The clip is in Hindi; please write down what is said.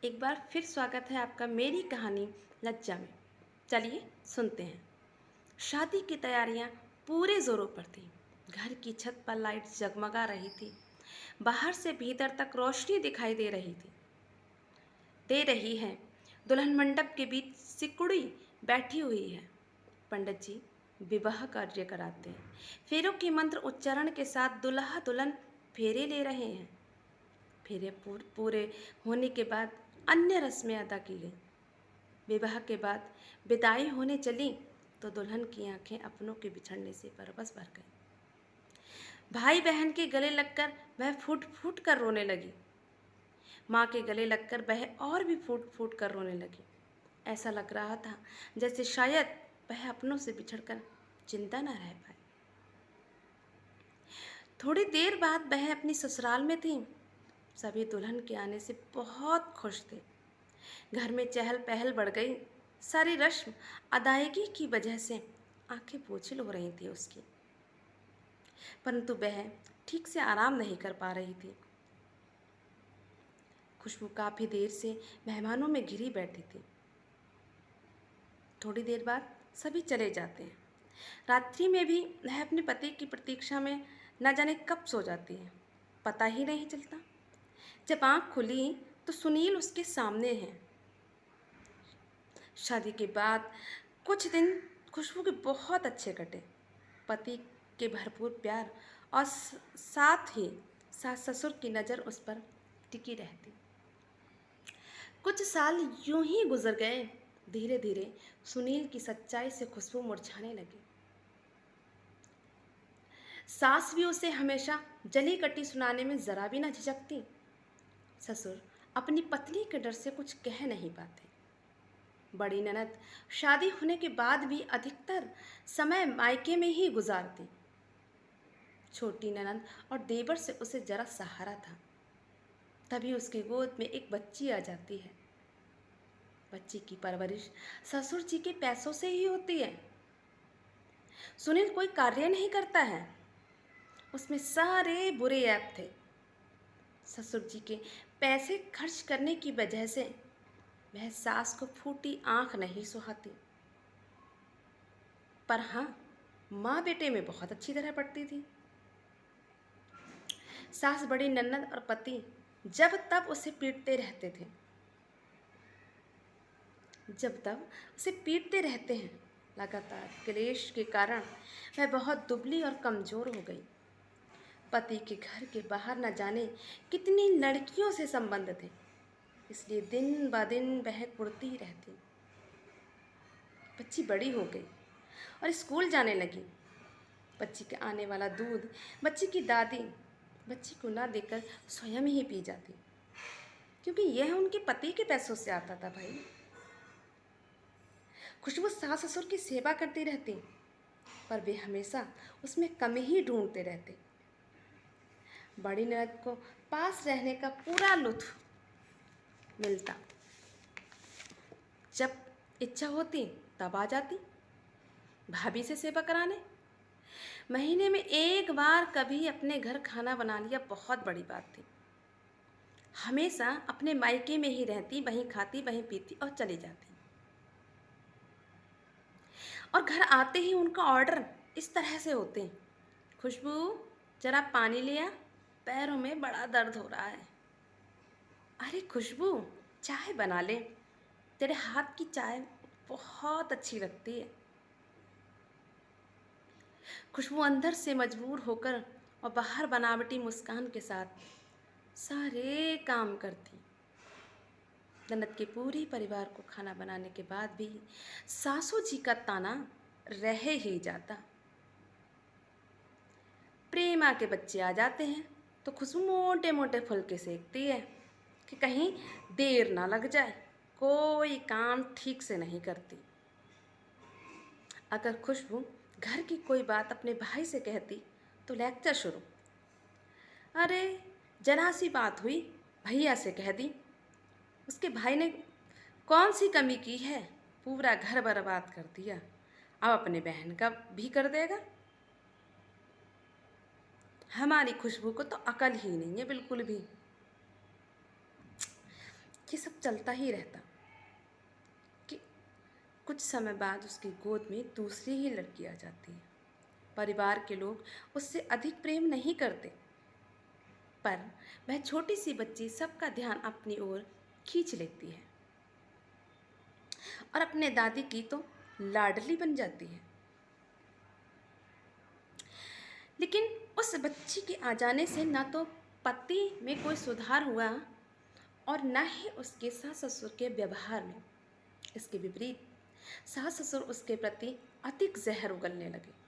एक बार फिर स्वागत है आपका मेरी कहानी लज्जा में। चलिए सुनते हैं। शादी की तैयारियां पूरे जोरों पर थी। घर की छत पर लाइट जगमगा रही थी। बाहर से भीतर तक रोशनी दिखाई दे रही है। दुल्हन मंडप के बीच सिकुड़ी बैठी हुई है। पंडित जी विवाह कार्य कराते हैं। फेरों के मंत्र उच्चारण के साथ दुल्हा दुल्हन फेरे ले रहे हैं। फेरे पूरे होने के बाद अन्य रस्में अदा की गई। विवाह के बाद विदाई होने चली तो दुल्हन की आंखें अपनों के बिछड़ने से परवश भर गई। भाई बहन के गले लगकर वह फूट फूट कर रोने लगी। माँ के गले लगकर वह और भी फूट फूट कर रोने लगी। ऐसा लग रहा था जैसे शायद वह अपनों से बिछड़कर जिंदा न रह पाए। थोड़ी देर बाद वह अपनी ससुराल में थी। सभी दुल्हन के आने से बहुत खुश थे। घर में चहल पहल बढ़ गई। सारी रस्म अदायगी की वजह से आंखें बोझिल हो रही थी उसकी, परंतु वह ठीक से आराम नहीं कर पा रही थी। खुशबू काफ़ी देर से मेहमानों में घिरी बैठी थी। थोड़ी देर बाद सभी चले जाते हैं। रात्रि में भी वह अपने पति की प्रतीक्षा में न जाने कब सो जाती है, पता ही नहीं चलता। जब आँख खुली तो सुनील उसके सामने है। शादी के बाद कुछ दिन खुशबू के बहुत अच्छे कटे। पति के भरपूर प्यार और साथ ही सास ससुर की नज़र उस पर टिकी रहती। कुछ साल यूं ही गुजर गए। धीरे धीरे सुनील की सच्चाई से खुशबू मुरझाने लगी। सास भी उसे हमेशा जली कटी सुनाने में जरा भी न झिझकती। ससुर अपनी पत्नी के डर से कुछ कह नहीं पाते। बड़ी ननद शादी होने के बाद भी अधिकतर समय मायके में ही गुजारती। छोटी ननद और देवर से उसे जरा सहारा था। तभी उसकी गोद में एक बच्ची आ जाती है। बच्ची की परवरिश ससुर जी के पैसों से ही होती है। सुनील कोई कार्य नहीं करता है। उसमें सारे बुरे ऐप थे। ससुर जी के पैसे खर्च करने की वजह से वह सास को फूटी आंख नहीं सुहाती। पर हाँ, माँ बेटे में बहुत अच्छी तरह पड़ती थी। सास बड़ी ननद और पति जब तब उसे पीटते रहते हैं। लगातार क्लेश के कारण वह बहुत दुबली और कमज़ोर हो गई। पति के घर के बाहर न जाने कितनी लड़कियों से संबंध थे, इसलिए दिन ब दिन वह कुढ़ती ही रहती। बच्ची बड़ी हो गई और स्कूल जाने लगी। बच्ची के आने वाला दूध बच्ची की दादी बच्ची को ना देकर स्वयं ही पी जाती, क्योंकि यह उनके पति के पैसों से आता था। भाई, खुशबू सास ससुर की सेवा करती रहती, पर वे हमेशा उसमें कमी ही ढूंढते रहते। बड़ी ननद को पास रहने का पूरा लुत्फ मिलता। जब इच्छा होती तब आ जाती भाभी से सेवा कराने। महीने में एक बार कभी अपने घर खाना बना लिया बहुत बड़ी बात थी। हमेशा अपने मायके में ही रहती, वहीं खाती, वहीं पीती और चली जाती। और घर आते ही उनका ऑर्डर इस तरह से होते, खुशबू जरा पानी लिया, पैरों में बड़ा दर्द हो रहा है। अरे खुशबू, चाय बना ले, तेरे हाथ की चाय बहुत अच्छी लगती है। खुशबू अंदर से मजबूर होकर और बाहर बनावटी मुस्कान के साथ सारे काम करती। ननद के पूरे परिवार को खाना बनाने के बाद भी सासू जी का ताना रह ही जाता। प्रेमा के बच्चे आ जाते हैं तो खुशबू मोटे मोटे फुलके सेकती है कि कहीं देर ना लग जाए। कोई काम ठीक से नहीं करती। अगर खुशबू घर की कोई बात अपने भाई से कहती तो लेक्चर शुरू। अरे जरा सी बात हुई, भैया से कह दी, उसके भाई ने कौन सी कमी की है, पूरा घर बर्बाद कर दिया, अब अपने बहन का भी कर देगा। हमारी खुशबू को तो अकल ही नहीं है बिल्कुल भी। ये सब चलता ही रहता कि कुछ समय बाद उसकी गोद में दूसरी ही लड़की आ जाती है। परिवार के लोग उससे अधिक प्रेम नहीं करते, पर वह छोटी सी बच्ची सबका ध्यान अपनी ओर खींच लेती है और अपने दादी की तो लाडली बन जाती है। लेकिन उस बच्ची के आ जाने से ना तो पति में कोई सुधार हुआ और न ही उसके सास ससुर के व्यवहार में। इसके विपरीत सास ससुर उसके प्रति अधिक जहर उगलने लगे।